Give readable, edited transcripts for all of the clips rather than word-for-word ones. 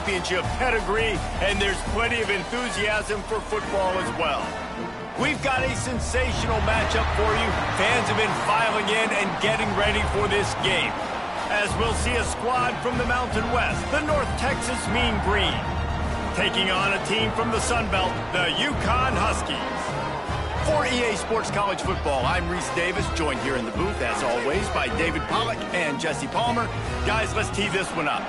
championship pedigree, and there's plenty of enthusiasm for football as well. We've got a sensational matchup for you. Fans have been filing in and getting ready for this game, as we'll see a squad from the Mountain West, the North Texas Mean Green, taking on a team from the Sun Belt, the UCONN Huskies. For EA Sports College Football, I'm Reese Davis, joined here in the booth, as always, by David Pollack and Jesse Palmer. Guys, let's tee this one up.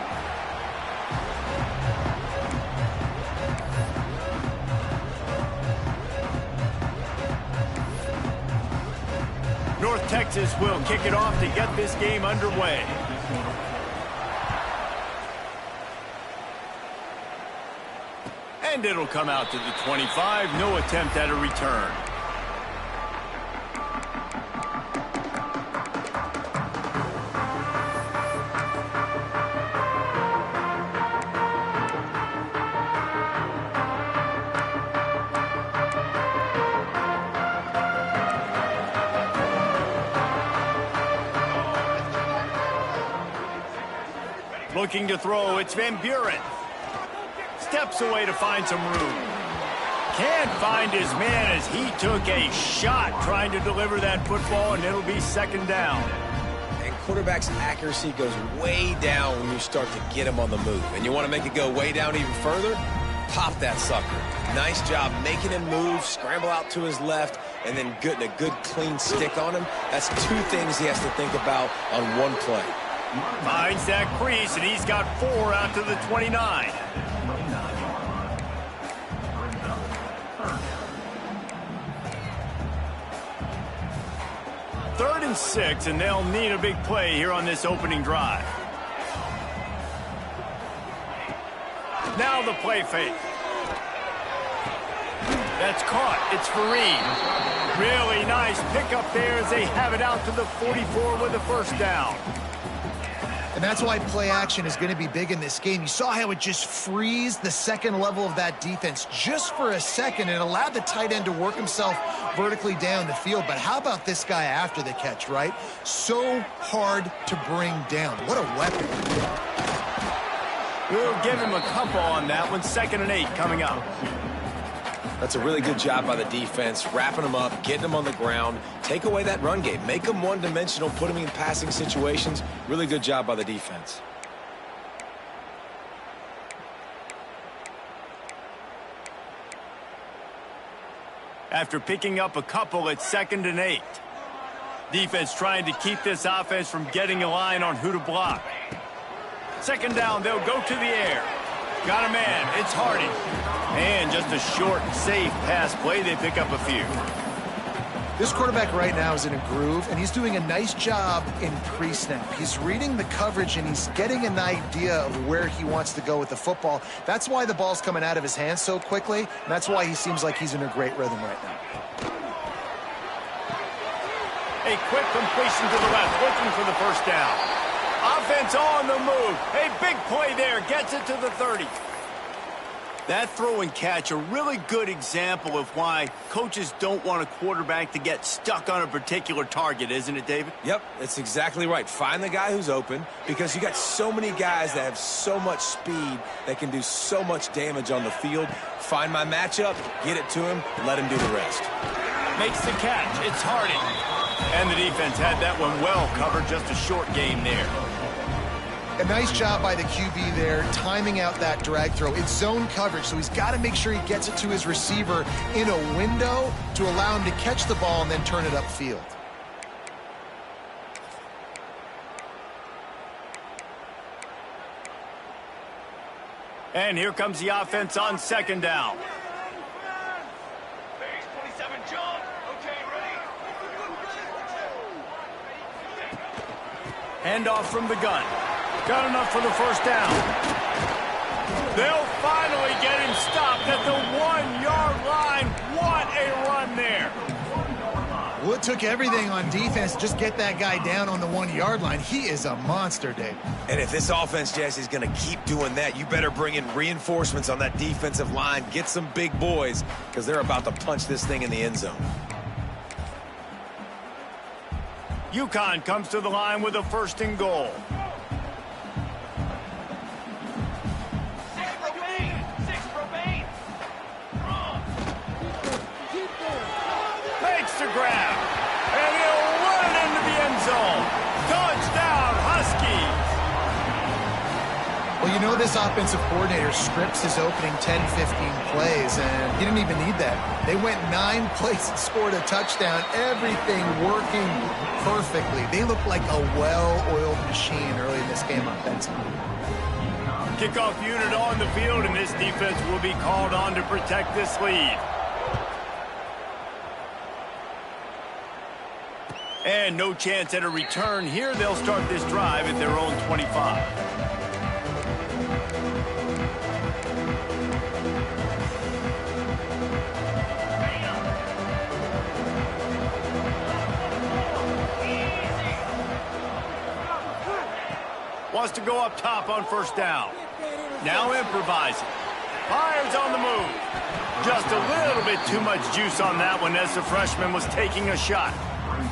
North Texas will kick it off to get this game underway. And it'll come out to the 25. No attempt at a return. Looking to throw, it's Van Buren. Steps away to find some room. Can't find his man as he took a shot trying to deliver that football, and it'll be second down. And quarterback's accuracy goes way down when you start to get him on the move. And you want to make it go way down even further? Pop that sucker. Nice job making him move, scramble out to his left, and then getting a good clean stick on him. That's two things he has to think about on one play. Finds that crease, and he's got 4 out to the 29. Third and 6, and they'll need a big play here on this opening drive. Now the play fake. That's caught. It's Fareed. Really nice pickup there as they have it out to the 44 with a first down. And that's why play action is going to be big in this game. You saw how it just freezed the second level of that defense just for a second and allowed the tight end to work himself vertically down the field. But how about this guy after the catch, right? So hard to bring down. What a weapon. We'll give him a couple on that one. 2nd and 8 coming up. That's a really good job by the defense, wrapping them up, getting them on the ground. Take away that run game. Make them one-dimensional, put them in passing situations. Really good job by the defense. After picking up a couple, it's 2nd and 8. Defense trying to keep this offense from getting a line on who to block. 2nd down, they'll go to the air. Got a man, it's Harding. And just a short, safe pass play, they pick up a few. This quarterback right now is in a groove, and he's doing a nice job in pre-snap. He's reading the coverage, and he's getting an idea of where he wants to go with the football. That's why the ball's coming out of his hands so quickly, and that's why he seems like he's in a great rhythm right now. A quick completion to the left, looking for the first down. Offense on the move. A big play there, gets it to the 30. That throw and catch, a really good example of why coaches don't want a quarterback to get stuck on a particular target, isn't it, David? Yep, that's exactly right. Find the guy who's open, because you got so many guys that have so much speed that can do so much damage on the field. Find my matchup, get it to him, let him do the rest. Makes the catch. It's Harding. And the defense had that one well covered. Just a short game there. A nice job by the QB there, timing out that drag throw. It's zone coverage, so he's got to make sure he gets it to his receiver in a window to allow him to catch the ball and then turn it upfield. And here comes the offense on 2nd down. Handoff from the gun. Got enough for the first down. They'll finally get him stopped at the 1-yard line. What a run there. Well, it took everything on defense to just get that guy down on the 1-yard line. He is a monster, Dave. And if this offense, Jesse, is going to keep doing that, you better bring in reinforcements on that defensive line. Get some big boys, because they're about to punch this thing in the end zone. UConn comes to the line with a 1st and goal. You know this offensive coordinator scripts his opening 10, 15 plays, and he didn't even need that. They went 9 plays and scored a touchdown, everything working perfectly. They look like a well-oiled machine early in this game offensively. Kickoff unit on the field, and this defense will be called on to protect this lead. And no chance at a return here. They'll start this drive at their own 25. Wants to go up top on first down. Now improvising. Fires on the move. Just a little bit too much juice on that one as the freshman was taking a shot.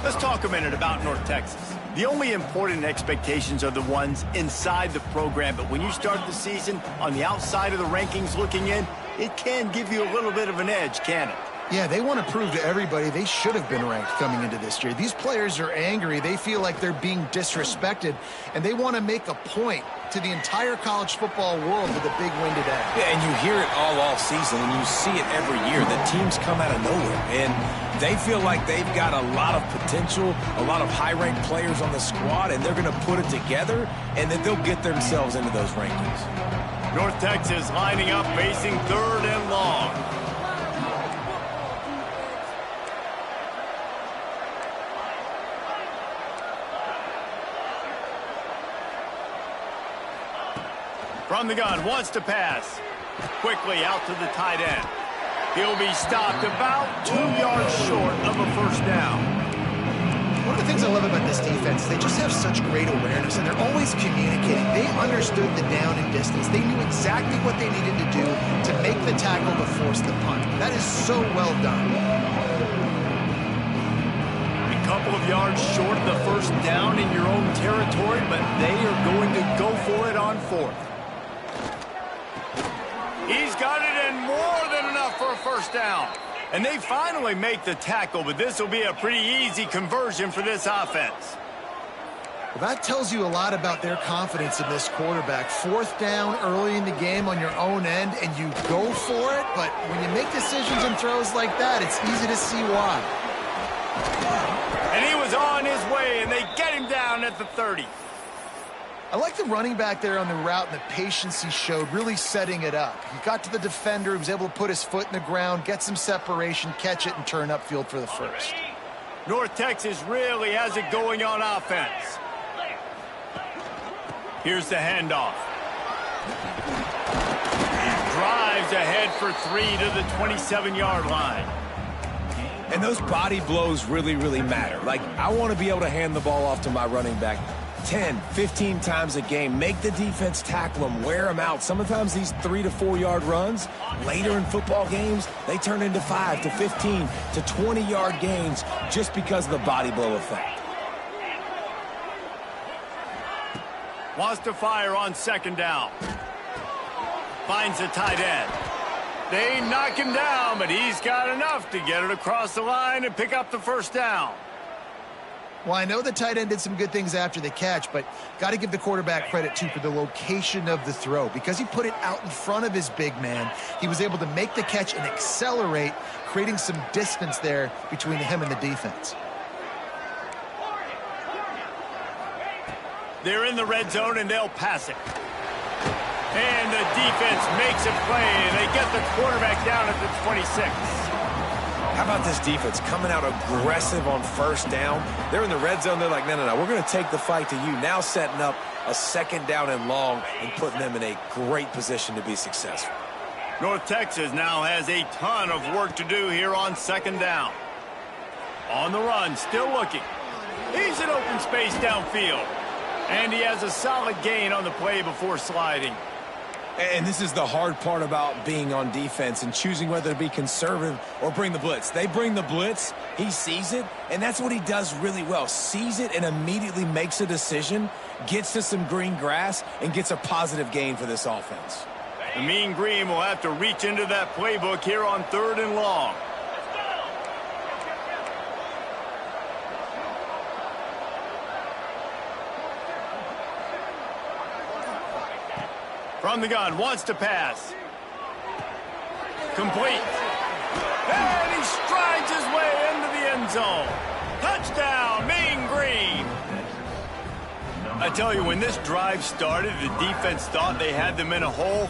Let's talk a minute about North Texas. The only important expectations are the ones inside the program, but when you start the season on the outside of the rankings looking in, it can give you a little bit of an edge, can it? Yeah, they want to prove to everybody they should have been ranked coming into this year. These players are angry. They feel like they're being disrespected, and they want to make a point to the entire college football world with a big win today. Yeah, and you hear it all season, and you see it every year. The teams come out of nowhere, and they feel like they've got a lot of potential, a lot of high-ranked players on the squad, and they're going to put it together, and then they'll get themselves into those rankings. North Texas lining up, facing 3rd and long. From the gun, wants to pass. Quickly out to the tight end. He'll be stopped about 2 yards short of a first down. One of the things I love about this defense, they just have such great awareness, and they're always communicating. They understood the down and distance. They knew exactly what they needed to do to make the tackle to force the punt. That is so well done. A couple of yards short of the first down in your own territory, but they are going to go for it on 4th. He's got it, and more than enough for a first down. And they finally make the tackle, but this will be a pretty easy conversion for this offense. Well, that tells you a lot about their confidence in this quarterback. 4th down early in the game on your own end, and you go for it, but when you make decisions and throws like that, it's easy to see why. And he was on his way, and they get him down at the 30. I like the running back there on the route and the patience he showed, really setting it up. He got to the defender, he was able to put his foot in the ground, get some separation, catch it, and turn upfield for the first. North Texas really has it going on offense. Here's the handoff. He drives ahead for 3 to the 27-yard line. And those body blows really, really matter. Like, I want to be able to hand the ball off to my running back 10, 15 times a game. Make the defense tackle them, wear them out. Sometimes these 3 to 4 yard runs, later in football games, they turn into 5 to 15 to 20 yard gains just because of the body blow effect. Wants to fire on 2nd down. Finds the tight end. They knock him down, but he's got enough to get it across the line and pick up the first down. Well, I know the tight end did some good things after the catch, but got to give the quarterback credit, too, for the location of the throw. Because he put it out in front of his big man, he was able to make the catch and accelerate, creating some distance there between him and the defense. They're in the red zone, and they'll pass it. And the defense makes a play, and they get the quarterback down at the 26. How about this defense coming out aggressive on first down? They're in the red zone. They're like, no, we're going to take the fight to you. Now setting up a 2nd down and long and putting them in a great position to be successful. North Texas now has a ton of work to do here on 2nd down. On the run, still looking. He's in open space downfield. And he has a solid gain on the play before sliding. And this is the hard part about being on defense and choosing whether to be conservative or bring the blitz. They bring the blitz, he sees it, and that's what he does really well. Sees it and immediately makes a decision, gets to some green grass, and gets a positive gain for this offense. The Mean Green will have to reach into that playbook here on 3rd and long. From the gun, wants to pass. Complete. And he strides his way into the end zone. Touchdown, Mean Green. I tell you, when this drive started, the defense thought they had them in a hole.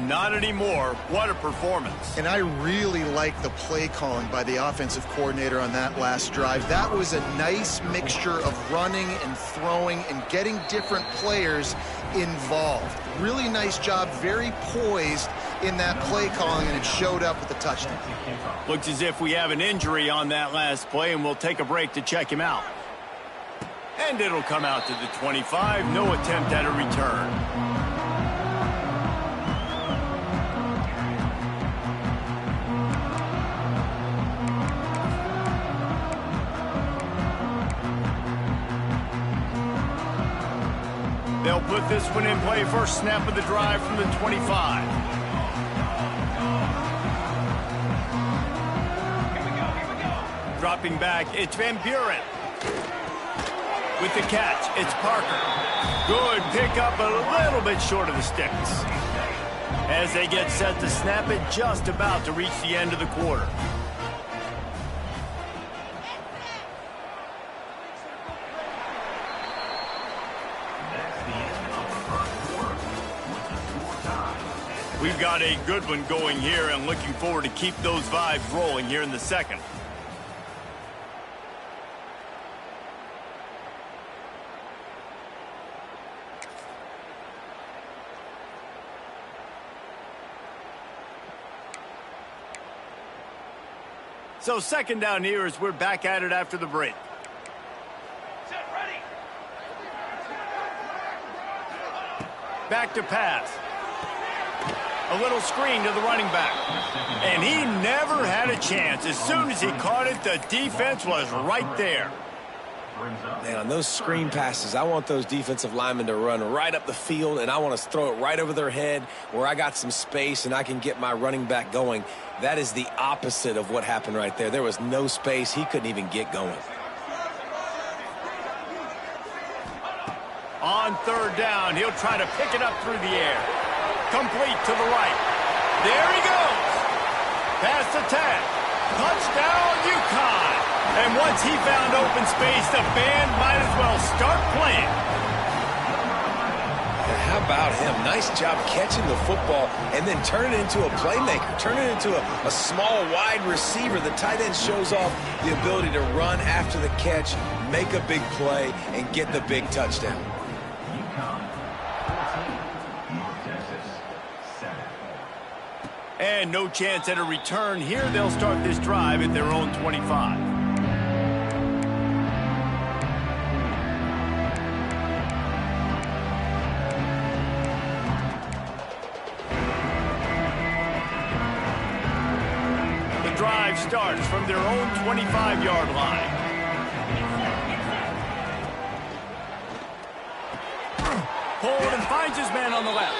Not anymore. What a performance. And I really like the play calling by the offensive coordinator on that last drive. That was a nice mixture of running and throwing and getting different players involved. Really nice job, very poised in that play calling, and it showed up with the touchdown. Looks as if we have an injury on that last play, and we'll take a break to check him out. And it'll come out to the 25. No attempt at a return. They'll put this one in play. First snap of the drive from the 25. Dropping back, it's Van Buren. With the catch, it's Parker. Good pickup, a little bit short of the sticks. As they get set to snap it, just about to reach the end of the quarter. We've got a good one going here, and looking forward to keep those vibes rolling here in the second. So second down here as we're back at it after the break. Set, ready. Back to pass. A little screen to the running back. And he never had a chance. As soon as he caught it, the defense was right there. Man, on those screen passes, I want those defensive linemen to run right up the field, and I want to throw it right over their head where I got some space and I can get my running back going. That is the opposite of what happened right there. There was no space. He couldn't even get going. On third down, he'll try to pick it up through the air. Complete to the right. There he goes. Pass attack. Touchdown, UCONN. And once he found open space, the band might as well start playing. How about him? Nice job catching the football and then turn it into a playmaker. Turn it into a small, wide receiver. The tight end shows off the ability to run after the catch, make a big play, and get the big touchdown. And no chance at a return here. They'll start this drive at their own 25. The drive starts from their own 25-yard line. Pulled and finds his man on the left.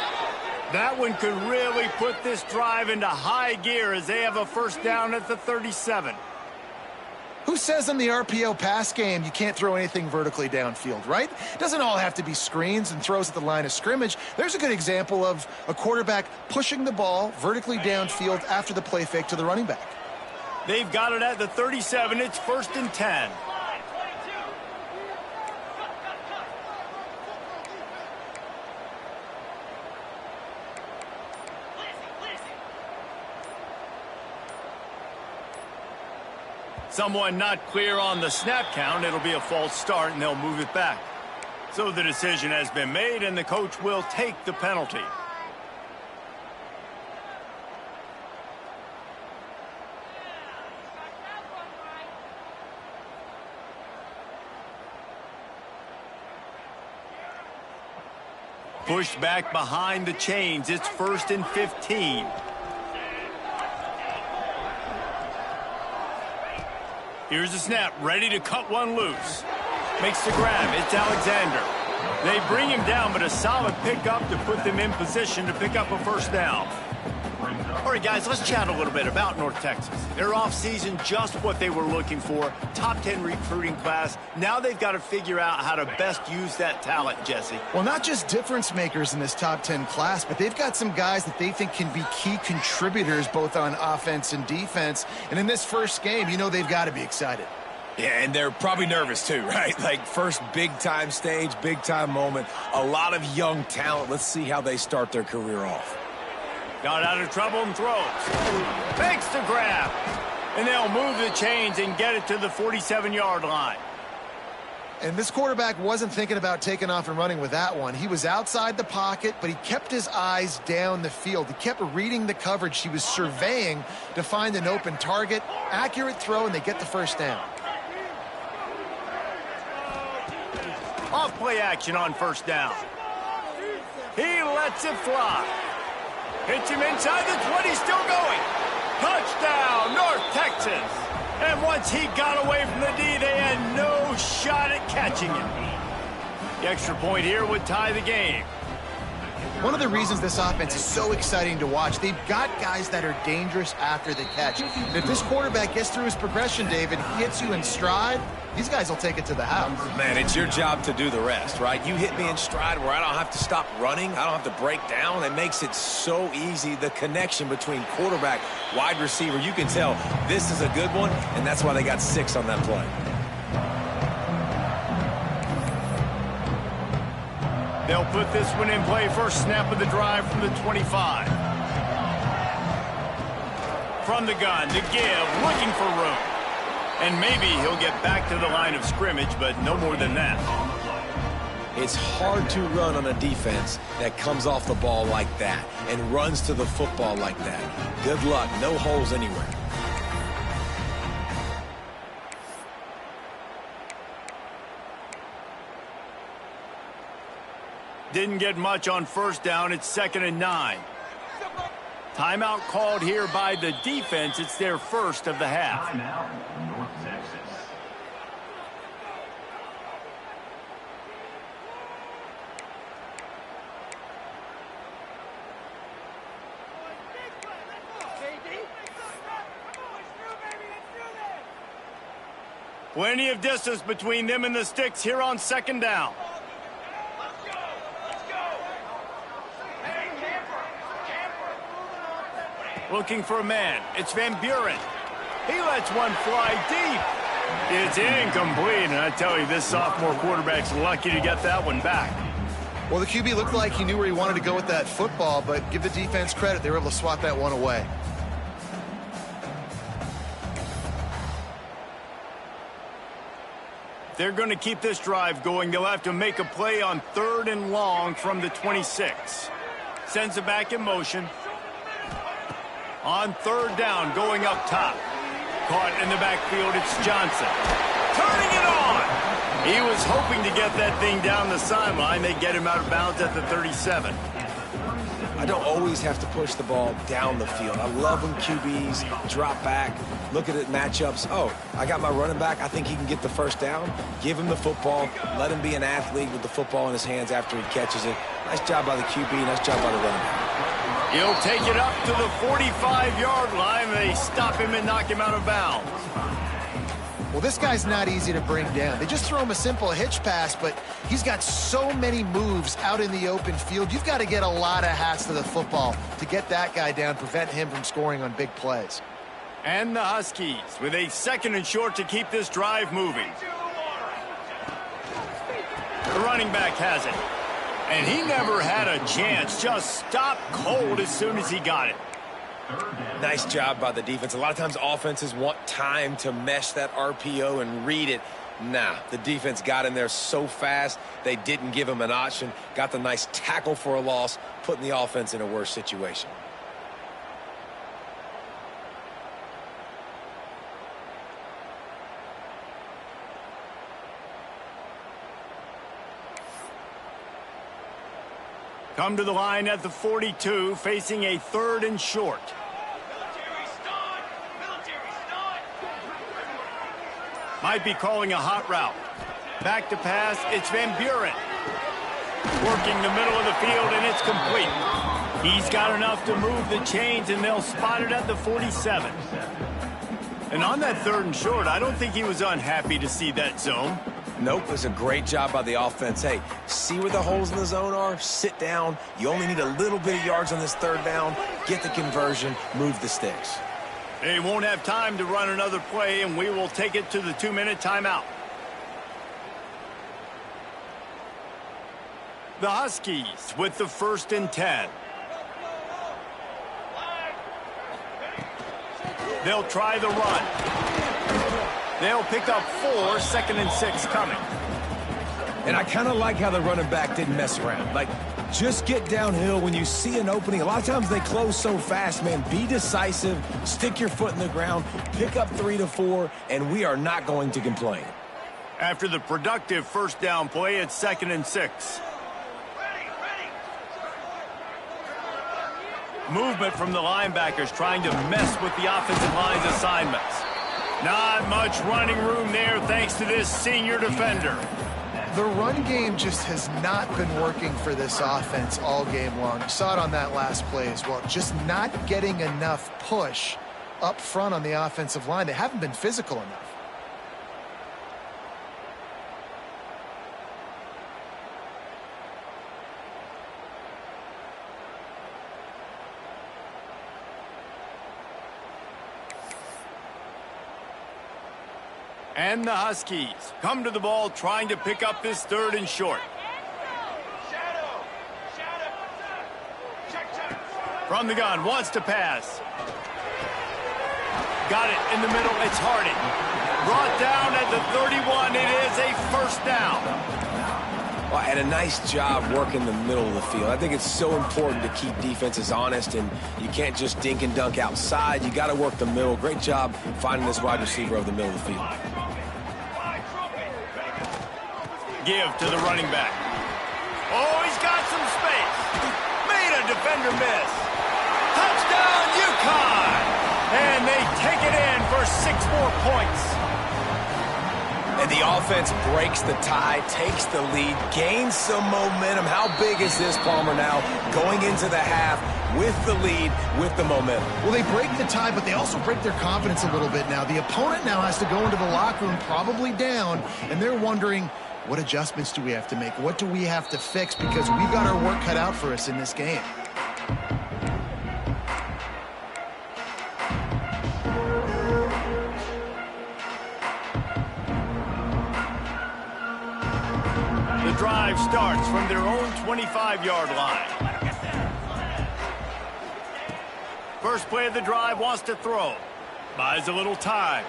That one could really put this drive into high gear as they have a first down at the 37. Who says in the RPO pass game you can't throw anything vertically downfield, right? It doesn't all have to be screens and throws at the line of scrimmage. There's a good example of a quarterback pushing the ball vertically downfield after the play fake to the running back. They've got it at the 37. It's first and 10. Someone not clear on the snap count. It'll be a false start, and they'll move it back. So the decision has been made, and the coach will take the penalty. Pushed back behind the chains. It's first and 15. Here's the snap, ready to cut one loose. Makes the grab, it's Alexander. They bring him down, but a solid pickup to put them in position to pick up a first down. All right, guys, let's chat a little bit about North Texas. Their offseason, just what they were looking for. Top 10 recruiting class. Now they've got to figure out how to best use that talent, Jesse. Well, not just difference makers in this top 10 class, but they've got some guys that they think can be key contributors both on offense and defense. And in this first game, you know they've got to be excited. Yeah, and they're probably nervous too, right? Like first big-time stage, big-time moment. A lot of young talent. Let's see how they start their career off. Got out of trouble and throws. Makes the grab. And they'll move the chains and get it to the 47-yard line. And this quarterback wasn't thinking about taking off and running with that one. He was outside the pocket, but he kept his eyes down the field. He kept reading the coverage. He was surveying to find an open target. Accurate throw, and they get the first down. Off play action on first down. He lets it fly. Hits him inside the 20, still going. Touchdown, North Texas. And once he got away from the D, they had no shot at catching him. The extra point here would tie the game. One of the reasons this offense is so exciting to watch, they've got guys that are dangerous after the catch. And if this quarterback gets through his progression, David, he hits you in stride, these guys will take it to the house. Man, it's your job to do the rest, right? You hit me in stride where I don't have to stop running. I don't have to break down. It makes it so easy. The connection between quarterback, wide receiver, you can tell this is a good one, and that's why they got 6 on that play. They'll put this one in play. First snap of the drive from the 25. From the gun, to give, looking for room. And maybe he'll get back to the line of scrimmage, but no more than that. It's hard to run on a defense that comes off the ball like that and runs to the football like that. Good luck. No holes anywhere. Didn't get much on first down. It's 2nd and 9. Timeout called here by the defense. It's their first of the half. Timeout, North Texas. Plenty of distance between them and the sticks here on 2nd down. Looking for a man. It's Van Buren. He lets one fly deep. It's incomplete, and I tell you, this sophomore quarterback's lucky to get that one back. Well, the QB looked like he knew where he wanted to go with that football, but give the defense credit. They were able to swat that one away. They're going to keep this drive going. They'll have to make a play on 3rd and long from the 26. Sends it back in motion. On 3rd down, going up top. Caught in the backfield, it's Johnson. Turning it on! He was hoping to get that thing down the sideline. They get him out of bounds at the 37. I don't always have to push the ball down the field. I love when QBs drop back, look at it matchups. Oh, I got my running back. I think he can get the first down. Give him the football. Let him be an athlete with the football in his hands after he catches it. Nice job by the QB. Nice job by the running back. He'll take it up to the 45-yard line. They stop him and knock him out of bounds. Well, this guy's not easy to bring down. They just throw him a simple hitch pass, but he's got so many moves out in the open field. You've got to get a lot of hats to the football to get that guy down, prevent him from scoring on big plays. And the Huskies with a 2nd and short to keep this drive moving. The running back has it. And he never had a chance. Just stopped cold as soon as he got it. Nice job by the defense. A lot of times offenses want time to mesh that RPO and read it. Nah, the defense got in there so fast, they didn't give him an option. Got the nice tackle for a loss, putting the offense in a worse situation. Come to the line at the 42, facing a 3rd and short. Might be calling a hot route. Back to pass, it's Van Buren. Working the middle of the field, and it's complete. He's got enough to move the chains, and they'll spot it at the 47. And on that 3rd and short, I don't think he was unhappy to see that zone. Nope, it was a great job by the offense. Hey, see where the holes in the zone are? Sit down. You only need a little bit of yards on this 3rd down. Get the conversion, move the sticks. They won't have time to run another play, and we will take it to the 2-minute timeout. The Huskies with the 1st and 10. They'll try the run. They'll pick up 4, 2nd and 6 coming. And I kind of like how the running back didn't mess around. Like, just get downhill when you see an opening. A lot of times they close so fast, man. Be decisive, stick your foot in the ground, pick up 3 to 4, and we are not going to complain. After the productive 1st down play, it's 2nd and 6. Movement from the linebackers trying to mess with the offensive line's assignments. Not much running room there thanks to this senior defender. The run game just has not been working for this offense all game long. You saw it on that last play as well. Just not getting enough push up front on the offensive line. They haven't been physical enough. And the Huskies come to the ball trying to pick up this 3rd and short. From the gun, wants to pass. Got it in the middle, it's Harding. Brought down at the 31, it is a 1st down. Well, and a nice job working the middle of the field. I think it's so important to keep defenses honest, and you can't just dink and dunk outside. You got to work the middle. Great job finding this wide receiver over the middle of the field. Give to the running back. Oh, he's got some space. Made a defender miss. Touchdown, UCONN! And they take it in for 6 more points. And the offense breaks the tie, takes the lead, gains some momentum. How big is this, Palmer, now going into the half with the lead, with the momentum? Well, they break the tie, but they also break their confidence a little bit now. The opponent now has to go into the locker room probably down, and they're wondering, what adjustments do we have to make? What do we have to fix? Because we've got our work cut out for us in this game. The drive starts from their own 25-yard line. First play of the drive, wants to throw. Buys a little time.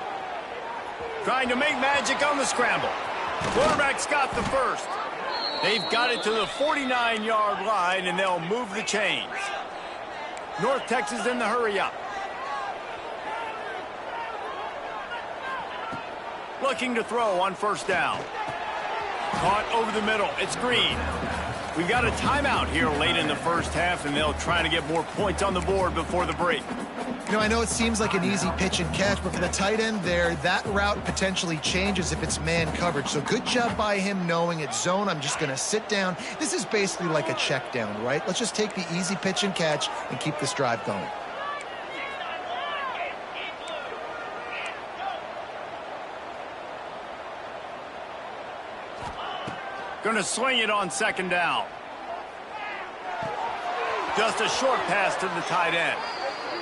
Trying to make magic on the scramble. Quarterback's got the 1st. They've got it to the 49-yard line, and they'll move the chains. North Texas in the hurry-up. Looking to throw on 1st down. Caught over the middle. It's Green. We've got a timeout here late in the 1st half, and they'll try to get more points on the board before the break. You know, I know it seems like an easy pitch and catch, but for the tight end there, that route potentially changes if it's man coverage. So good job by him knowing it's zone. I'm just going to sit down. This is basically like a check down, right? Let's just take the easy pitch and catch and keep this drive going. Going to swing it on 2nd down. Just a short pass to the tight end.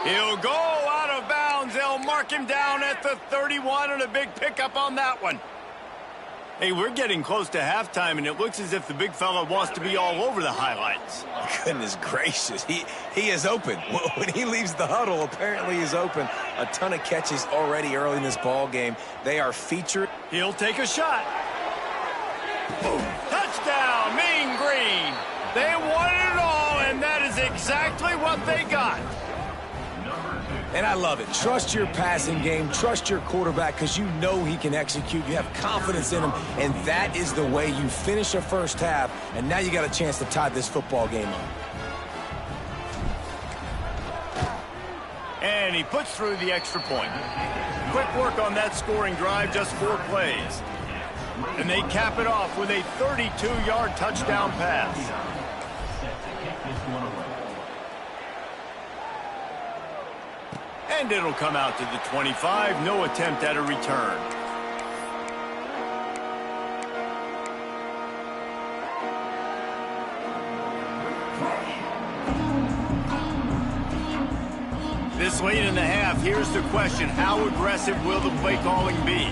He'll go out of bounds. They'll mark him down at the 31, and a big pickup on that one. Hey, we're getting close to halftime, and it looks as if the big fella wants to be all over the highlights. Goodness gracious, he is open. When he leaves the huddle, apparently he's open. A ton of catches already early in this ball game. They are featured. He'll take a shot. Boom. Touchdown, Mean Green. They wanted it all, and that is exactly what they got. And I love it. Trust your passing game. Trust your quarterback because you know he can execute. You have confidence in him, and that is the way you finish a 1st half, and now you got a chance to tie this football game up. And he puts through the extra point. Quick work on that scoring drive, just 4 plays. And they cap it off with a 32-yard touchdown pass. And it'll come out to the 25. No attempt at a return. This late in the half, here's the question. How aggressive will the play calling be?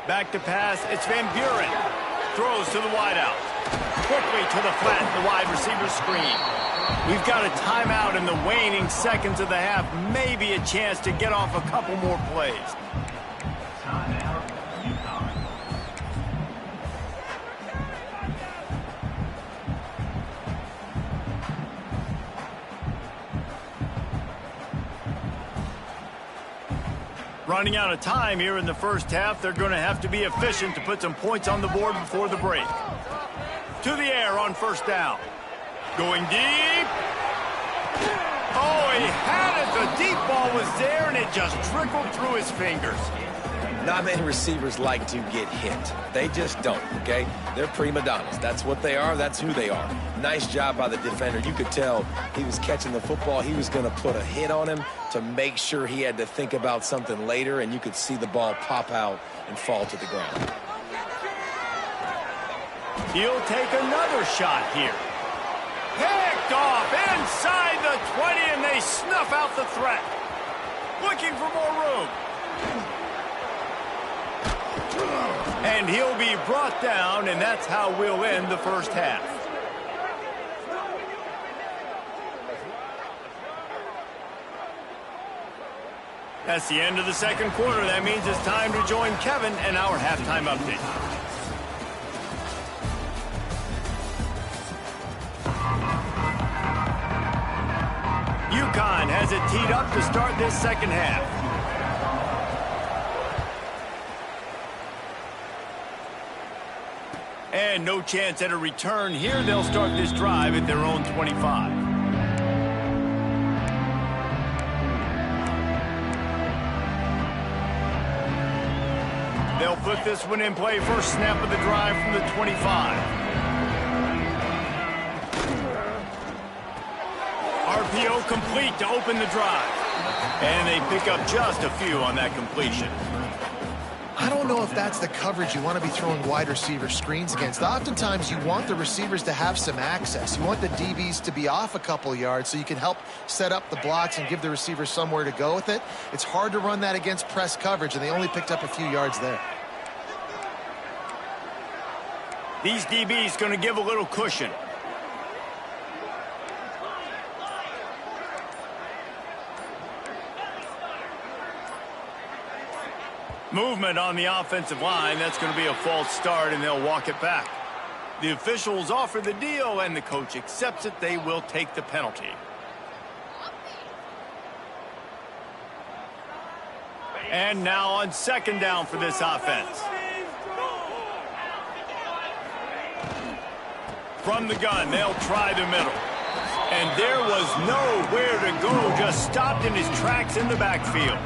Back to pass, it's Van Buren. Throws to the wideout. Quickly to the flat, the wide receiver screen. We've got a timeout in the waning seconds of the half. Maybe a chance to get off a couple more plays. Running out of time here in the first half. They're going to have to be efficient to put some points on the board before the break. To the air on first down. Going deep. Oh, he had it. The deep ball was there, and it just trickled through his fingers. Not many receivers like to get hit. They just don't, okay? They're prima donnas. That's what they are. That's who they are. Nice job by the defender. You could tell he was catching the football. He was going to put a hit on him to make sure he had to think about something later, and you could see the ball pop out and fall to the ground. He'll take another shot here. Picked off inside the 20, and they snuff out the threat. Looking for more room. And he'll be brought down, and that's how we'll end the first half. That's the end of the second quarter. That means it's time to join Kevin and our halftime update. UCONN has it teed up to start this second half. And no chance at a return here. They'll start this drive at their own 25. They'll put this one in play. First snap of the drive from the 25. RPO complete to open the drive. And they pick up just a few on that completion. I don't know if that's the coverage you want to be throwing wide receiver screens against. Oftentimes, you want the receivers to have some access. You want the DBs to be off a couple yards so you can help set up the blocks and give the receiver somewhere to go with it. It's hard to run that against press coverage, and they only picked up a few yards there. These DBs going to give a little cushion. Movement on the offensive line. That's going to be a false start, and they'll walk it back. The officials offer the deal, and the coach accepts it. They will take the penalty. And now on second down for this offense. From the gun, they'll try the middle. And there was nowhere to go, just stopped in his tracks in the backfield.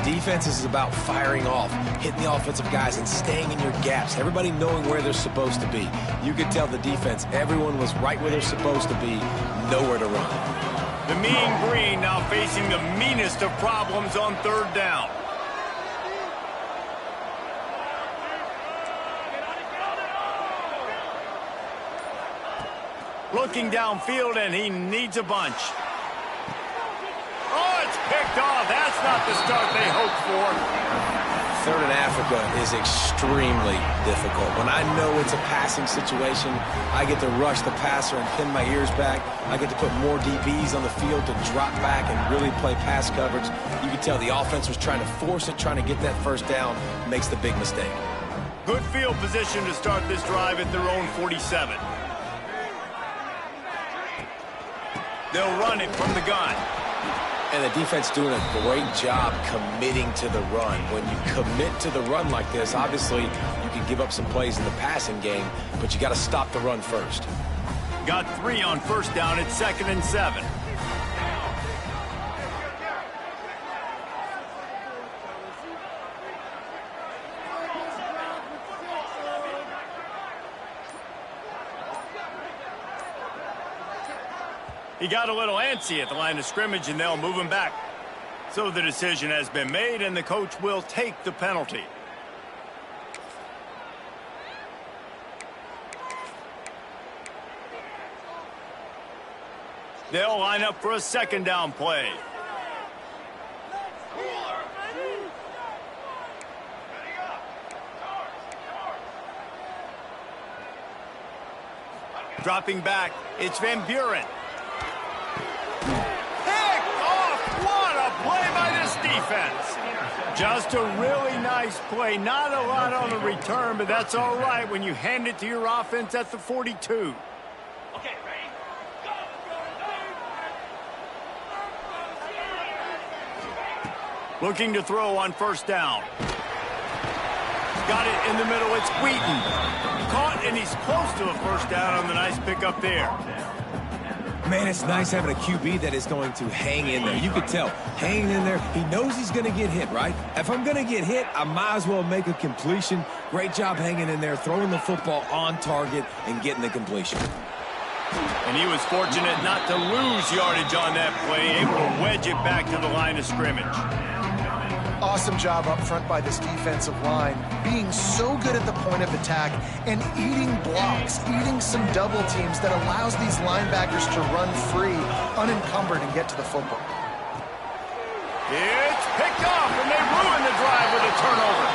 Defense is about firing off, hitting the offensive guys and staying in your gaps. Everybody knowing where they're supposed to be. You could tell the defense, everyone was right where they're supposed to be, nowhere to run. The Mean Green now facing the meanest of problems on third down. Looking downfield, and he needs a bunch. Oh, it's picked off. That's not the start they hoped for. Third in Africa is extremely difficult. When I know it's a passing situation, I get to rush the passer and pin my ears back. I get to put more DBs on the field to drop back and really play pass coverage. You can tell the offense was trying to force it, trying to get that first down, makes the big mistake. Good field position to start this drive at their own 47. They'll run it from the gun. And the defense doing a great job committing to the run. When you commit to the run like this, obviously you can give up some plays in the passing game, but you got to stop the run first. Got 3 on first down at 2nd and 7. He got a little antsy at the line of scrimmage, and they'll move him back. So the decision has been made, and the coach will take the penalty. They'll line up for a second down play. Dropping back, it's Van Buren. Picked off! What a play by this defense. Just a really nice play. Not a lot on the return, but that's all right when you hand it to your offense at the 42. Okay, ready? Go! Looking to throw on first down. Got it in the middle. It's Wheaton. Caught, and he's close to a first down on the nice pickup there. Man, it's nice having a QB that is going to hang in there. You could tell, hanging in there, he knows he's going to get hit, right? If I'm going to get hit, I might as well make a completion. Great job hanging in there, throwing the football on target and getting the completion. And he was fortunate not to lose yardage on that play, able to wedge it back to the line of scrimmage. Awesome job up front by this defensive line, being so good at the point of attack and eating blocks, eating some double teams that allows these linebackers to run free, unencumbered, and get to the football. It's picked off, and they ruin the drive with a turnover.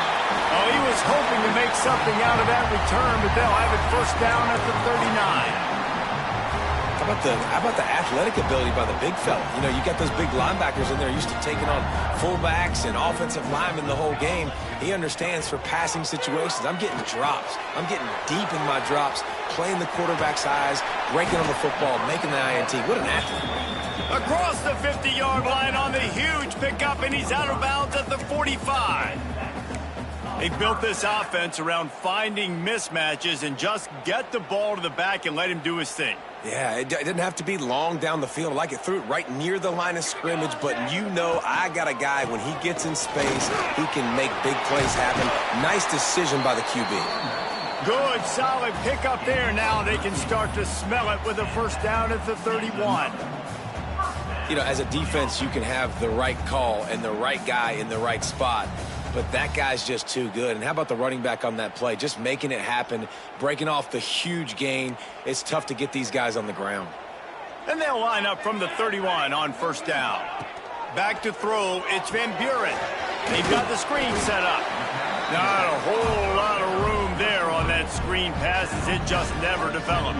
Oh, he was hoping to make something out of that return, but they'll have it first down at the 39. How about the athletic ability by the big fella? You know, you got those big linebackers in there used to taking on fullbacks and offensive linemen the whole game. He understands for passing situations. I'm getting drops. I'm getting deep in my drops, playing the quarterback's eyes, breaking on the football, making the INT. What an athlete. Across the 50-yard line on the huge pickup, and he's out of bounds at the 45. They built this offense around finding mismatches and just get the ball to the back and let him do his thing. Yeah, it didn't have to be long down the field. Like it threw it right near the line of scrimmage, but you know I got a guy, when he gets in space, he can make big plays happen. Nice decision by the QB. Good, solid pickup there. Now they can start to smell it with a first down at the 31. You know, as a defense, you can have the right call and the right guy in the right spot. But that guy's just too good. And how about the running back on that play? Just making it happen, breaking off the huge gain. It's tough to get these guys on the ground. And they'll line up from the 31 on first down. Back to throw, it's Van Buren. They've got the screen set up. Not a whole lot of room there on that screen pass, as it just never developed.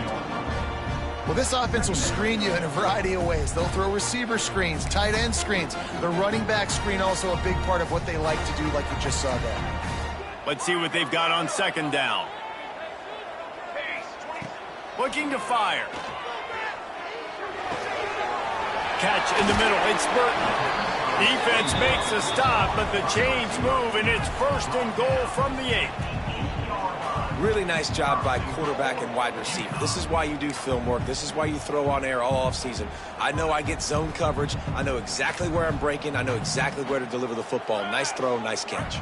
Well, this offense will screen you in a variety of ways. They'll throw receiver screens, tight end screens. The running back screen also a big part of what they like to do, like you just saw there. Let's see what they've got on second down. Looking to fire. Catch in the middle. It's Burton. Defense makes a stop, but the chains move, and it's first and goal from the 8. Really nice job by quarterback and wide receiver. This is why you do film work. This is why you throw on air all offseason. I know I get zone coverage. I know exactly where I'm breaking. I know exactly where to deliver the football. Nice throw, nice catch.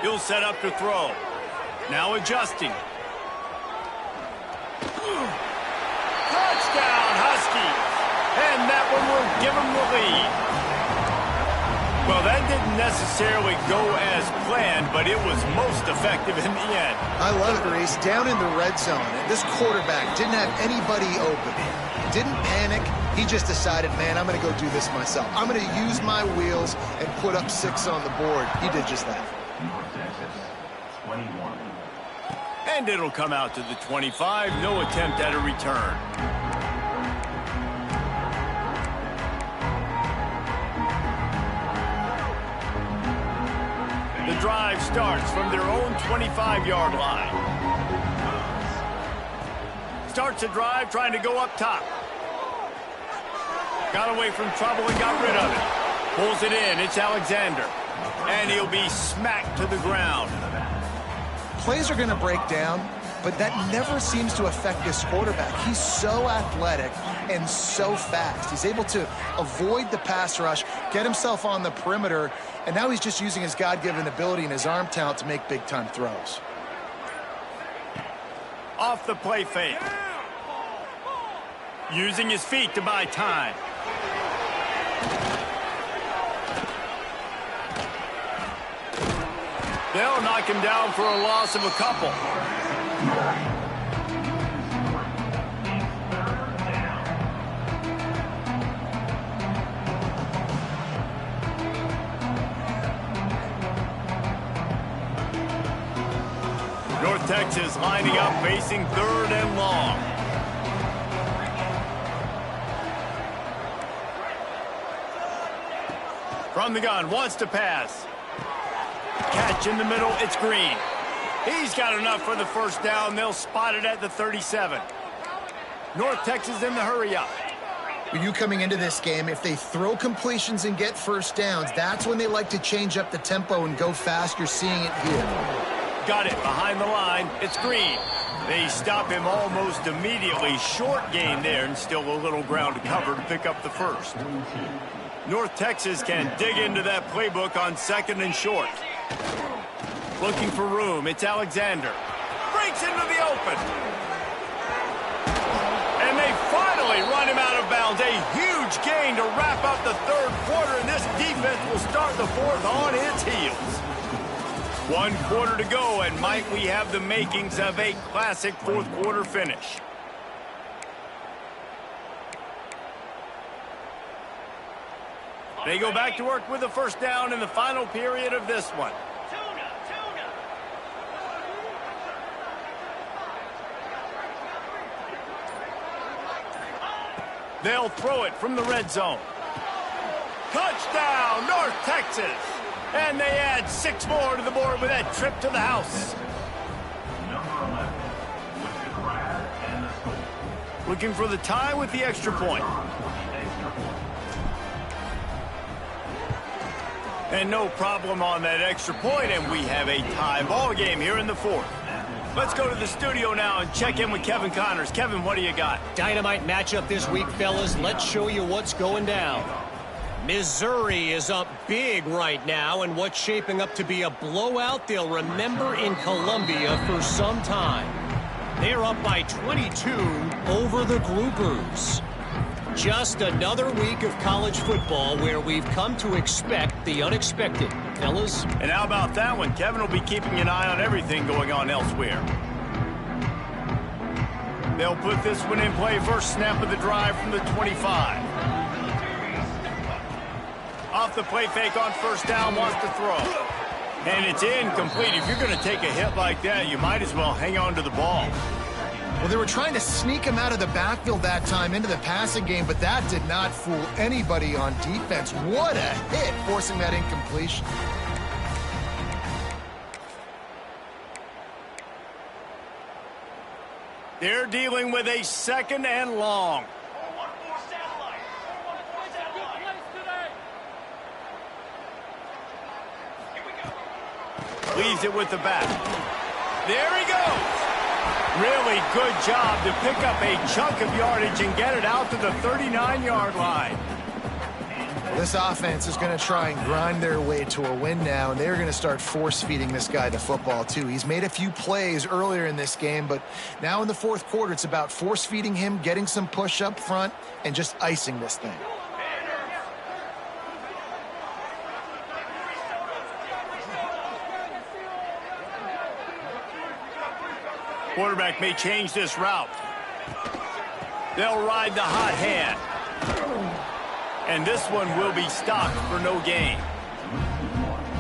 He'll set up to throw. Now adjusting. Touchdown, Huskies. And that one will give them the lead. Well, that didn't necessarily go as planned, but it was most effective in the end. I love it, Reese. Down in the red zone, this quarterback didn't have anybody open. Didn't panic. He just decided, man, I'm going to go do this myself. I'm going to use my wheels and put up 6 on the board. He did just that. And it'll come out to the 25. No attempt at a return. The drive starts from their own 25-yard line. Starts a drive trying to go up top. Got away from trouble and got rid of it. Pulls it in. It's Alexander. And he'll be smacked to the ground. Plays are going to break down, but that never seems to affect this quarterback. He's so athletic and so fast. He's able to avoid the pass rush, get himself on the perimeter, and now he's just using his God-given ability and his arm talent to make big-time throws. Off the play fake. Using his feet to buy time. They'll knock him down for a loss of a couple. North Texas lining up, facing 3rd and long. From the gun, wants to pass. Catch in the middle, it's Green. He's got enough for the first down. They'll spot it at the 37. North Texas in the hurry up. With you coming into this game, if they throw completions and get first downs, that's when they like to change up the tempo and go fast. You're seeing it here. Got it behind the line. It's Green. They stop him almost immediately. Short gain there and still a little ground to cover to pick up the first. North Texas can dig into that playbook on 2nd and short. Looking for room. It's Alexander. Breaks into the open. And they finally run him out of bounds. A huge gain to wrap up the 3rd quarter, and this defense will start the 4th on its heels. 1 quarter to go, and might we have the makings of a classic 4th quarter finish. They go back to work with a first down in the final period of this one. They'll throw it from the red zone. Touchdown, North Texas! And they add 6 more to the board with that trip to the house. Looking for the tie with the extra point. And no problem on that extra point, and we have a tie ball game here in the 4th. Let's go to the studio now and check in with Kevin Connors. Kevin, what do you got? Dynamite matchup this week, fellas. Let's show you what's going down. Missouri is up big right now, and what's shaping up to be a blowout they'll remember in Columbia for some time. They're up by 22 over the Groupers. Just another week of college football where we've come to expect the unexpected, fellas. And how about that one? Kevin will be keeping an eye on everything going on elsewhere. They'll put this one in play. First snap of the drive from the 25. Off the play fake on first down, wants to throw. And it's incomplete. If you're going to take a hit like that, you might as well hang on to the ball. Well, they were trying to sneak him out of the backfield that time into the passing game, but that did not fool anybody on defense. What a hit, forcing that incompletion. They're dealing with a 2nd and long. Leaves it with the back. There he goes. Really good job to pick up a chunk of yardage and get it out to the 39-yard line. This offense is going to try and grind their way to a win now, and they're going to start force-feeding this guy the football, too. He's made a few plays earlier in this game, but now in the 4th quarter, it's about force-feeding him, getting some push up front, and just icing this thing. Quarterback may change this route. They'll ride the hot hand. And this one will be stopped for no gain.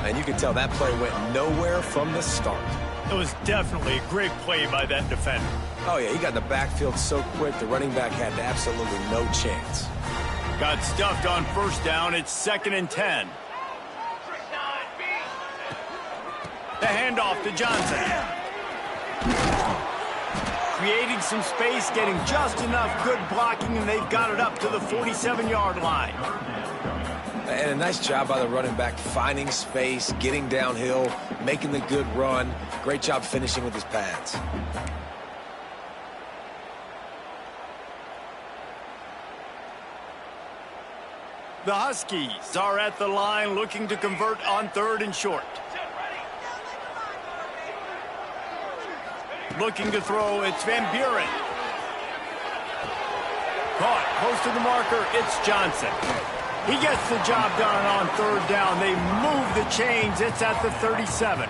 And you can tell that play went nowhere from the start. It was definitely a great play by that defender. Oh, yeah, he got in the backfield so quick, the running back had absolutely no chance. Got stuffed on first down. It's 2nd and 10. The handoff to Johnson. Creating some space, getting just enough good blocking, and they've got it up to the 47-yard line. And a nice job by the running back, finding space, getting downhill, making the good run. Great job finishing with his pads. The Huskies are at the line looking to convert on 3rd and short. Looking to throw, it's Van Buren. Caught close to the marker. It's Johnson. He gets the job done on third down. They move the chains. It's at the 37.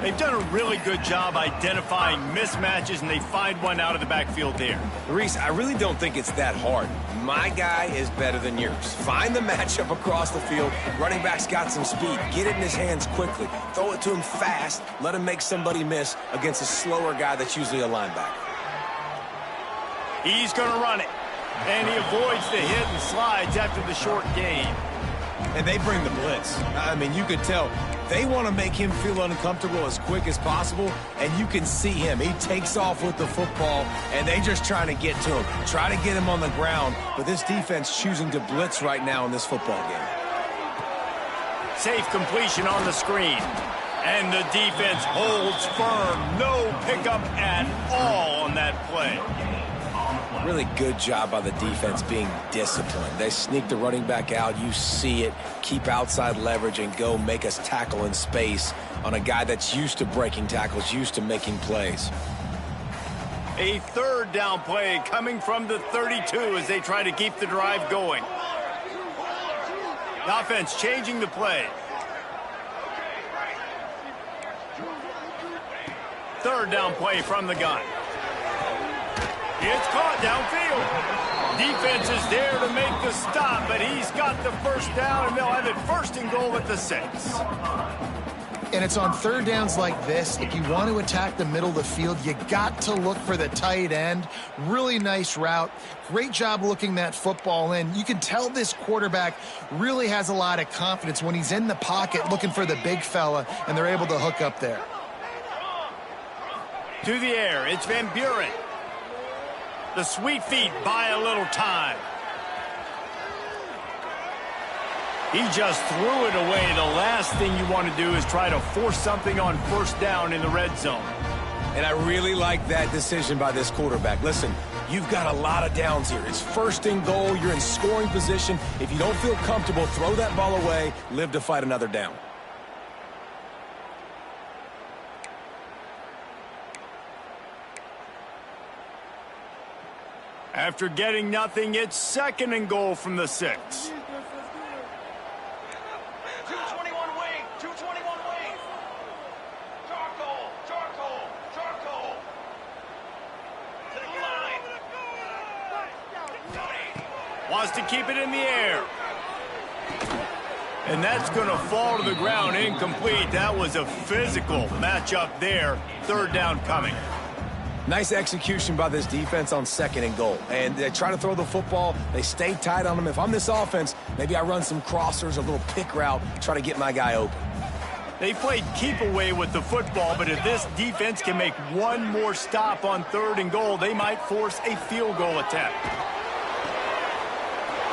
They've done a really good job identifying mismatches, and they find one out of the backfield there. Reese, I really don't think it's that hard. My guy is better than yours. Find the matchup across the field. Running back's got some speed. Get it in his hands quickly. Throw it to him fast. Let him make somebody miss against a slower guy that's usually a linebacker. He's going to run it. And he avoids the hit and slides after the short gain. And they bring the blitz. I mean, you could tell they want to make him feel uncomfortable as quick as possible, and you can see him. He takes off with the football, and they just trying to get to him, try to get him on the ground, but this defense choosing to blitz right now in this football game. Safe completion on the screen. And the defense holds firm. No pickup at all on that play. Really good job by the defense being disciplined. They sneak the running back out. You see it. Keep outside leverage and go make us tackle in space on a guy that's used to breaking tackles, used to making plays. A third down play coming from the 32 as they try to keep the drive going. The offense changing the play. Third down play from the gun. It's caught downfield. Defense is there to make the stop, but he's got the first down, and they'll have it first and goal at the 6. And it's on third downs like this. If you want to attack the middle of the field, you got to look for the tight end. Really nice route. Great job looking that football in. You can tell this quarterback really has a lot of confidence when he's in the pocket looking for the big fella, and they're able to hook up there. To the air, it's Van Buren. The sweet feet buy a little time. He just threw it away. The last thing you want to do is try to force something on first down in the red zone. And I really like that decision by this quarterback. Listen, you've got a lot of downs here. It's first and goal. You're in scoring position. If you don't feel comfortable, throw that ball away. Live to fight another down. After getting nothing, it's second and goal from the 6. 221 wing, 221 wing. Charcoal, charcoal, charcoal. To the line. Wants to keep it in the air. And that's going to fall to the ground incomplete. That was a physical matchup there. Third down coming. Nice execution by this defense on second and goal. And they try to throw the football. They stay tight on them. If I'm this offense, maybe I run some crossers, a little pick route, try to get my guy open. They played keep away with the football, but if this defense can make one more stop on third and goal, they might force a field goal attempt.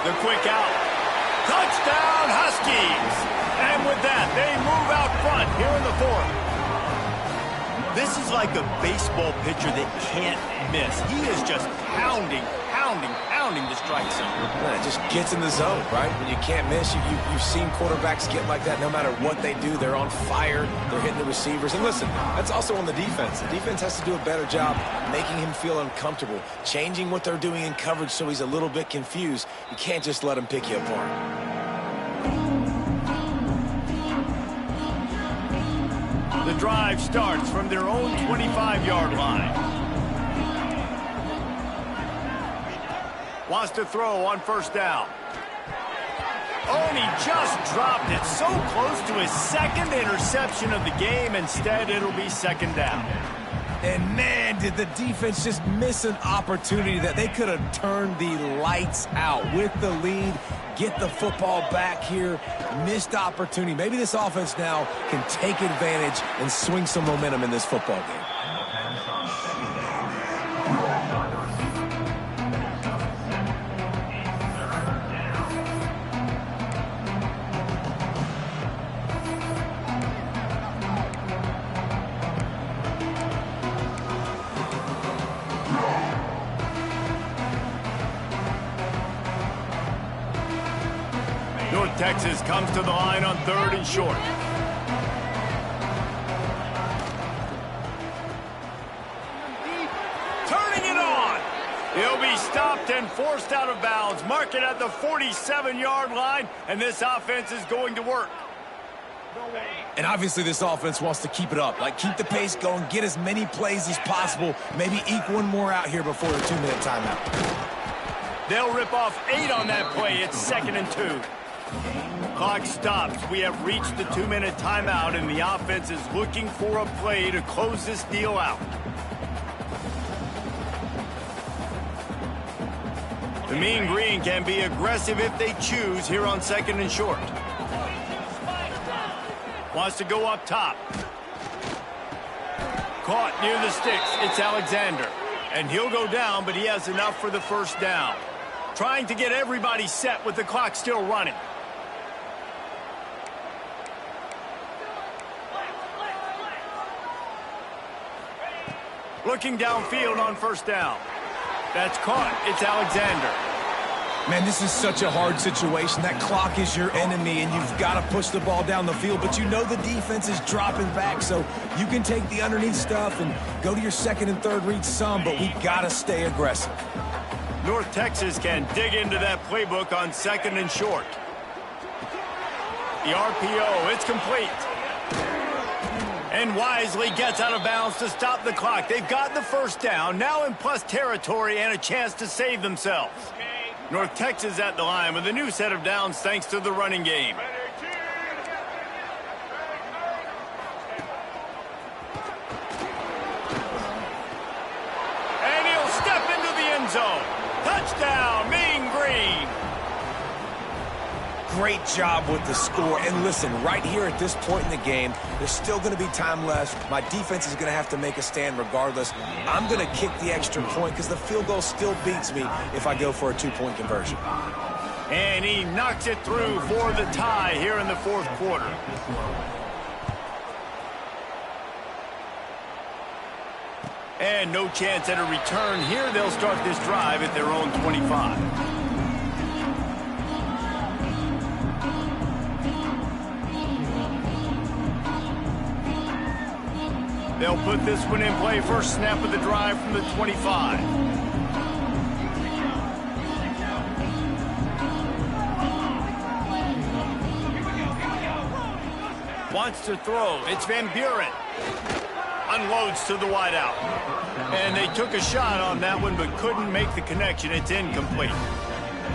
The quick out. Touchdown, Huskies! And with that, they move out front here in the 4th. This is like a baseball pitcher that can't miss. He is just pounding the strike zone. It just gets in the zone, right? When you can't miss, you've seen quarterbacks get like that no matter what they do. They're on fire. They're hitting the receivers. And listen, that's also on the defense. The defense has to do a better job making him feel uncomfortable, changing what they're doing in coverage so he's a little bit confused. You can't just let him pick you apart. The drive starts from their own 25-yard line. Wants to throw on first down. Oh, and he just dropped it so close to his second interception of the game. Instead, it'll be second down. And man, did the defense just miss an opportunity that they could have turned the lights out with the lead, get the football back here. Missed opportunity. Maybe this offense now can take advantage and swing some momentum in this football game. North Texas comes to the line on third and short. Turning it on. He'll be stopped and forced out of bounds. Mark it at the 47-yard line, and this offense is going to work. And obviously this offense wants to keep it up. Like, keep the pace going, get as many plays as possible, maybe eke one more out here before the 2-minute timeout. They'll rip off 8 on that play. It's 2nd and 2. Clock stops. We have reached the 2-minute timeout, and the offense is looking for a play to close this deal out. The Mean Green can be aggressive if they choose here on 2nd and short. Wants to go up top. Caught near the sticks. It's Alexander. And he'll go down, but he has enough for the first down. Trying to get everybody set with the clock still running. Looking downfield on first down. That's caught. It's Alexander. Man, this is such a hard situation. That clock is your enemy, and you've got to push the ball down the field. But you know the defense is dropping back, so you can take the underneath stuff and go to your 2nd and 3rd read some, but we got to stay aggressive. North Texas can dig into that playbook on 2nd and short. The RPO, it's complete. And wisely gets out of bounds to stop the clock. They've got the first down, now in plus territory and a chance to save themselves. North Texas at the line with a new set of downs thanks to the running game. And he'll step into the end zone. Touchdown, Mean Green. Great job with the score. And listen, right here at this point in the game, there's still going to be time left. My defense is going to have to make a stand regardless. I'm going to kick the extra point because the field goal still beats me if I go for a 2-point conversion. And he knocks it through for the tie here in the 4th quarter. And no chance at a return here. They'll start this drive at their own 25. They'll put this one in play. First snap of the drive from the 25. Wants to throw. It's Van Buren. Unloads to the wideout. And they took a shot on that one but couldn't make the connection. It's incomplete.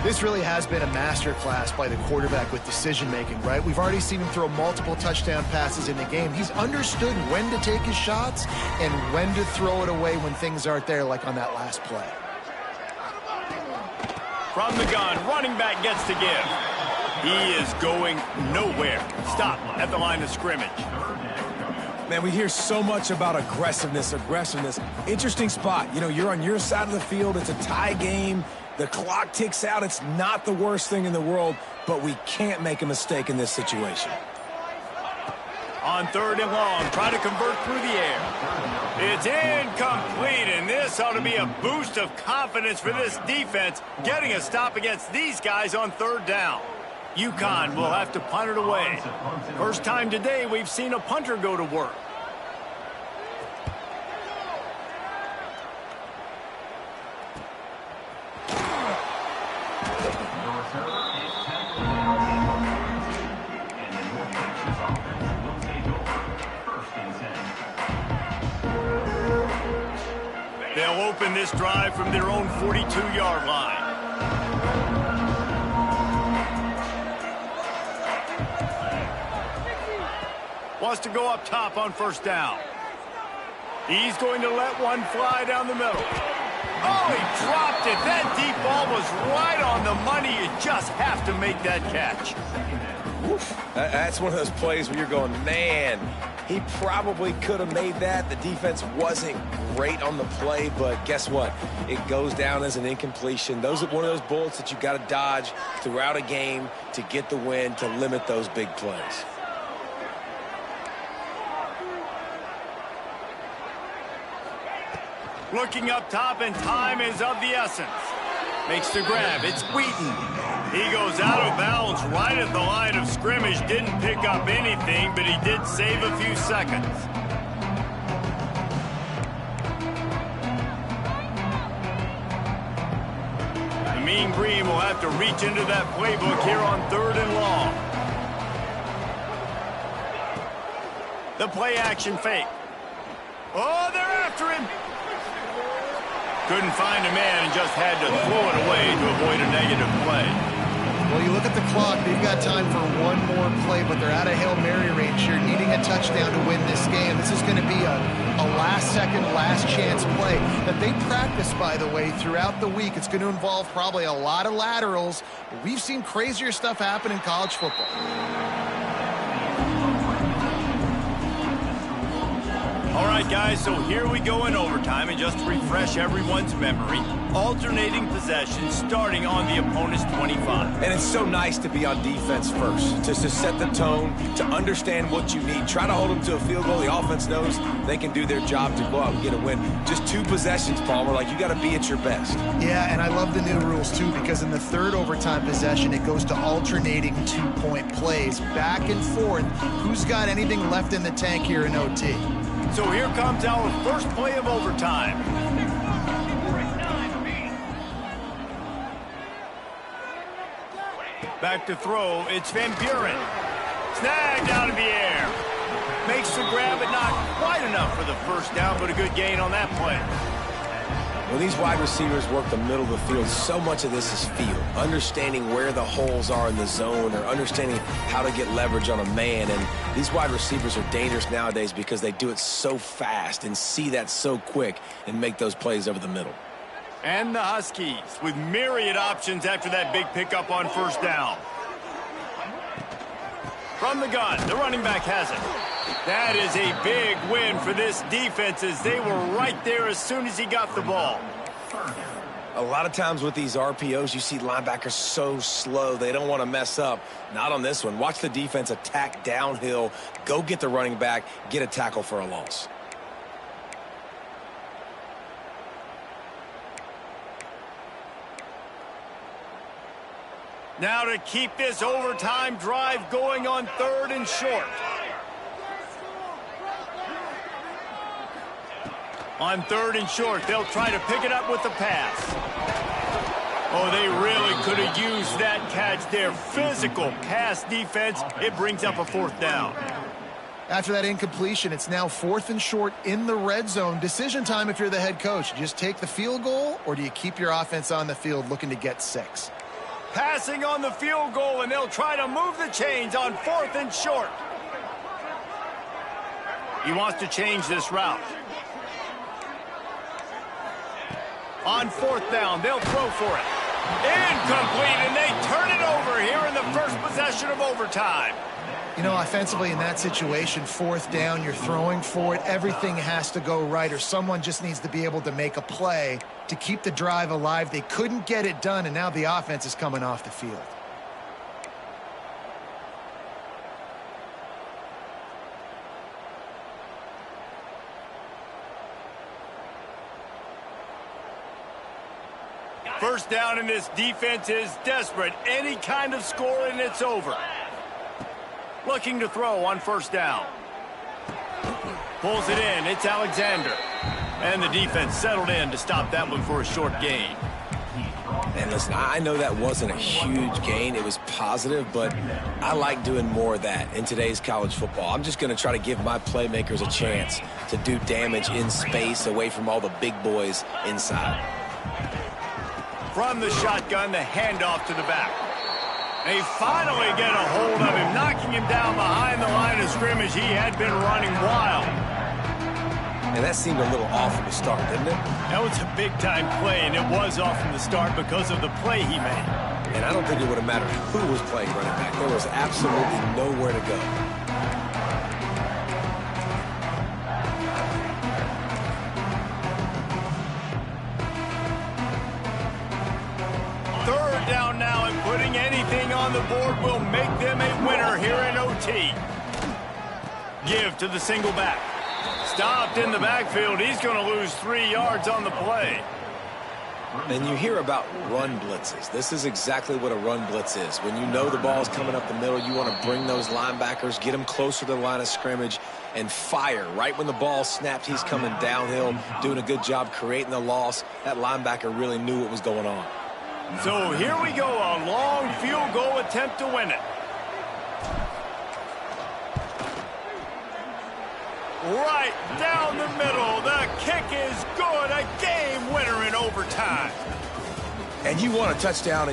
This really has been a masterclass by the quarterback with decision-making, right? We've already seen him throw multiple touchdown passes in the game. He's understood when to take his shots and when to throw it away when things aren't there, like on that last play. From the gun, running back gets to give. He is going nowhere. Stop at the line of scrimmage. Man, we hear so much about aggressiveness. Interesting spot. You know, you're on your side of the field. It's a tie game. The clock ticks out. It's not the worst thing in the world, but we can't make a mistake in this situation. On 3rd and long, try to convert through the air. It's incomplete, and this ought to be a boost of confidence for this defense, getting a stop against these guys on 3rd down. UConn will have to punt it away. First time today we've seen a punter go to work. They'll open this drive from their own 42-yard line. Wants to go up top on first down. He's going to let one fly down the middle. Oh, he dropped it. That deep ball was right on the money. You just have to make that catch. That's one of those plays where you're going, man, he probably could have made that. The defense wasn't great on the play, but guess what? It goes down as an incompletion. Those are one of those bullets that you got to dodge throughout a game to get the win, to limit those big plays. Looking up top, and time is of the essence. Makes the grab. It's Wheaton. He goes out of bounds right at the line of scrimmage. Didn't pick up anything, but he did save a few seconds. Mean Green will have to reach into that playbook here on 3rd and long. The play action fake. Oh, they're after him. Couldn't find a man and just had to throw it away to avoid a negative play. Well, you look at the clock, they've got time for one more play, but they're out of Hail Mary range here, needing a touchdown to win this game. This is going to be a last-second, last-chance play that they practice, by the way, throughout the week. It's going to involve probably a lot of laterals. We've seen crazier stuff happen in college football. All right, guys, so here we go in overtime, and just to refresh everyone's memory, alternating possessions starting on the opponent's 25. And it's so nice to be on defense first, just to set the tone, to understand what you need. Try to hold them to a field goal. The offense knows they can do their job to go out and get a win. Just 2 possessions, Palmer, like you got to be at your best. Yeah, and I love the new rules, too, because in the 3rd overtime possession, it goes to alternating 2-point plays, back and forth. Who's got anything left in the tank here in OT? So here comes our first play of overtime. Back to throw, it's Van Buren. Snagged out of the air. Makes the grab, but not quite enough for the first down, but a good gain on that play. When these wide receivers work the middle of the field, so much of this is feel. Understanding where the holes are in the zone or understanding how to get leverage on a man. And these wide receivers are dangerous nowadays because they do it so fast and see that so quick and make those plays over the middle. And the Huskies with myriad options after that big pickup on first down. From the gun, the running back has it. That is a big win for this defense as they were right there as soon as he got the ball. A lot of times with these RPOs, you see linebackers so slow, they don't want to mess up. Not on this one. Watch the defense attack downhill, go get the running back, get a tackle for a loss. Now to keep this overtime drive going on 3rd and short. On 3rd and short, they'll try to pick it up with the pass. Oh, they really could have used that catch there. Physical pass defense. It brings up a 4th down. After that incompletion, it's now 4th and short in the red zone. Decision time if you're the head coach. Just take the field goal, or do you keep your offense on the field looking to get 6? Passing on the field goal, and they'll try to move the chains on 4th and short. He wants to change this route. On 4th down, they'll throw for it. Incomplete, and they turn it over here in the first possession of overtime. You know, offensively in that situation, 4th down, you're throwing for it. Everything has to go right, or someone just needs to be able to make a play to keep the drive alive. They couldn't get it done, and now the offense is coming off the field. First down, and this defense is desperate. Any kind of score, and it's over. Looking to throw on 1st down. Pulls it in. It's Alexander. And the defense settled in to stop that one for a short gain. And listen, I know that wasn't a huge gain. It was positive, but I like doing more of that in today's college football. I'm just going to try to give my playmakers a chance to do damage in space away from all the big boys inside. From the shotgun, the handoff to the back. They finally get a hold of him, knocking him down behind the line of scrimmage. He had been running wild. And that seemed a little off from the start, didn't it? That was a big-time play, and it was off from the start because of the play he made. And I don't think it would have mattered who was playing running back. There was absolutely nowhere to go. Third down now, and putting anything on the board will make them a winner here in OT. Give to the single back. Stopped in the backfield. He's going to lose 3 yards on the play. And you hear about run blitzes. This is exactly what a run blitz is. When you know the ball is coming up the middle, you want to bring those linebackers, get them closer to the line of scrimmage, and fire. Right when the ball snapped, he's coming downhill, doing a good job creating the loss. That linebacker really knew what was going on. So here we go, a long field goal attempt to win it. Right down the middle. The kick is good. A game winner in overtime. And you want a touchdown.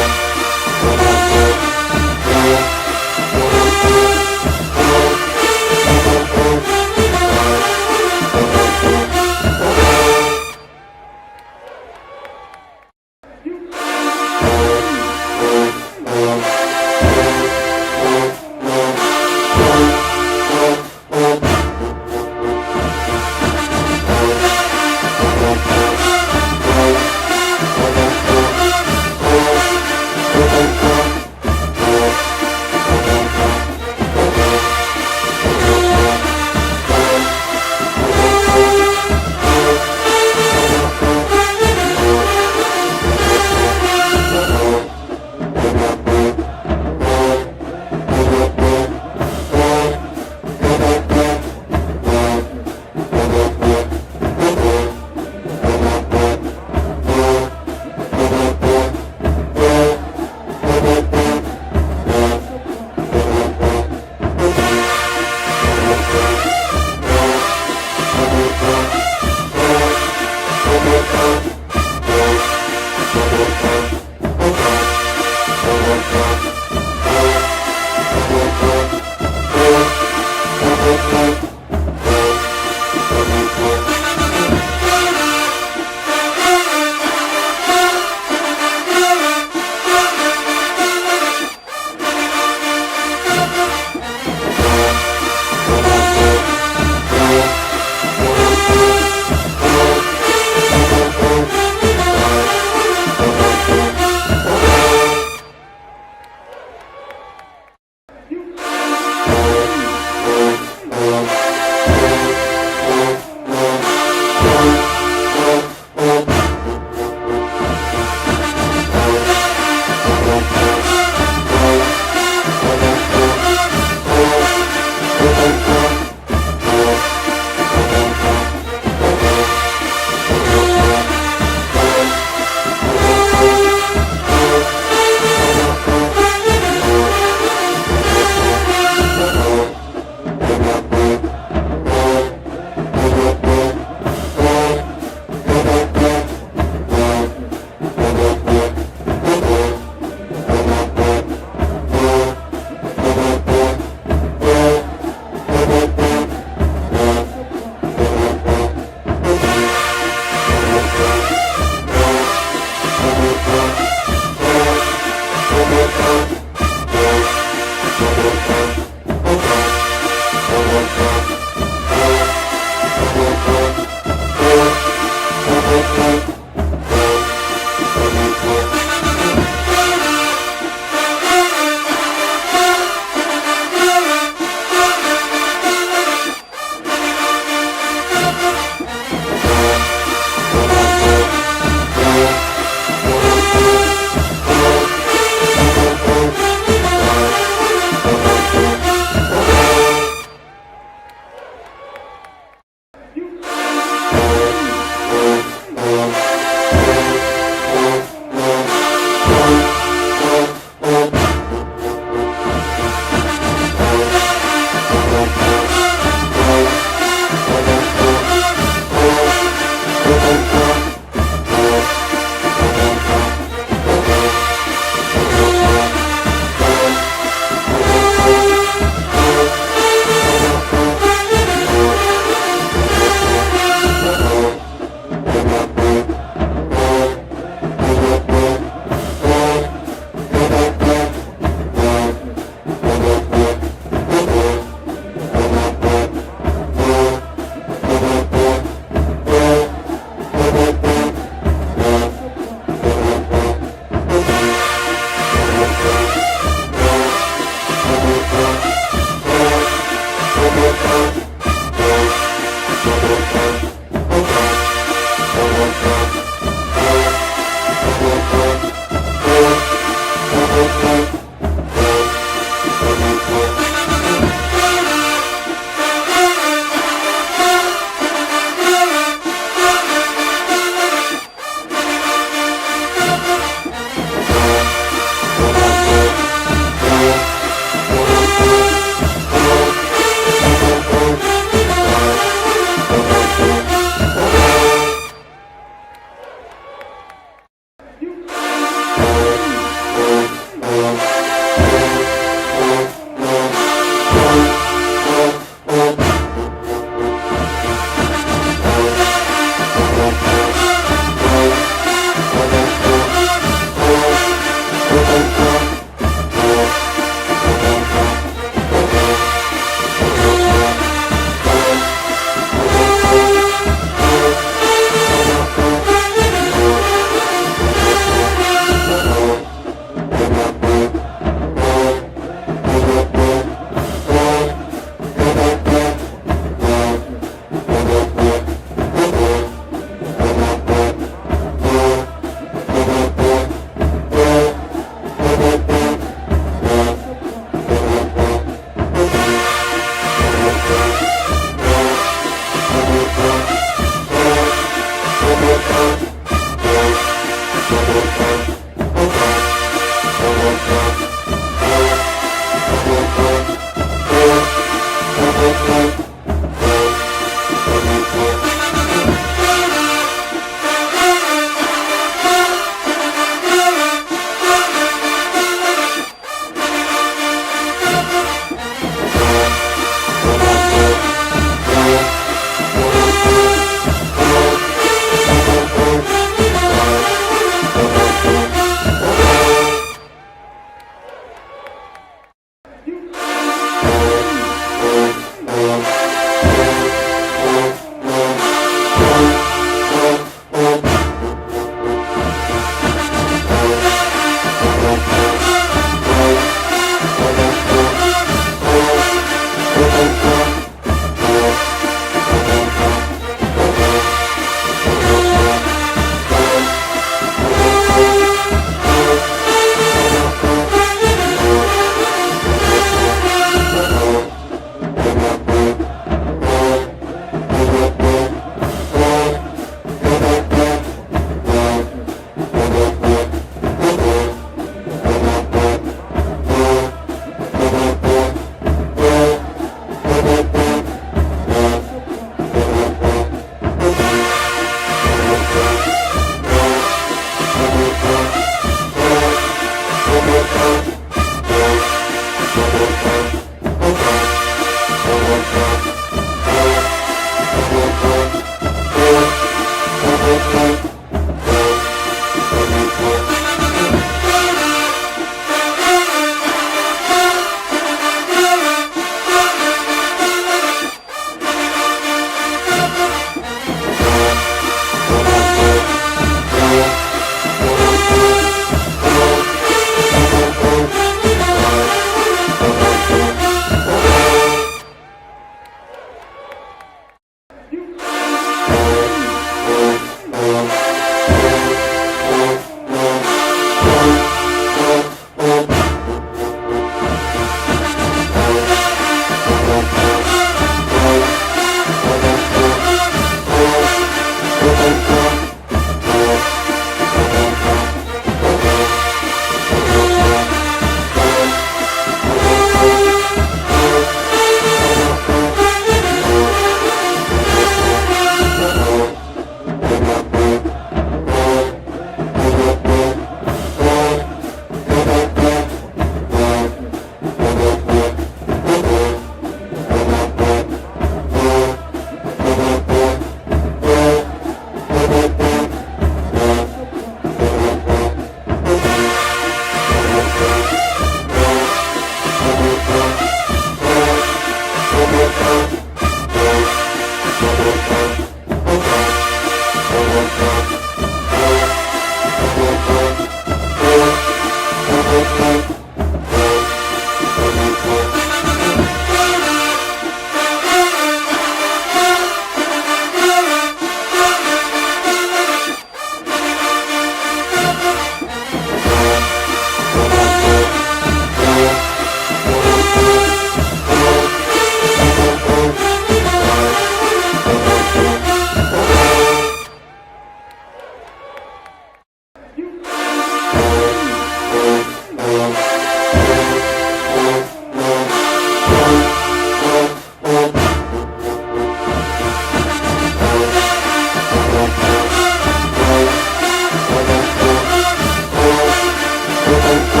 oh, oh.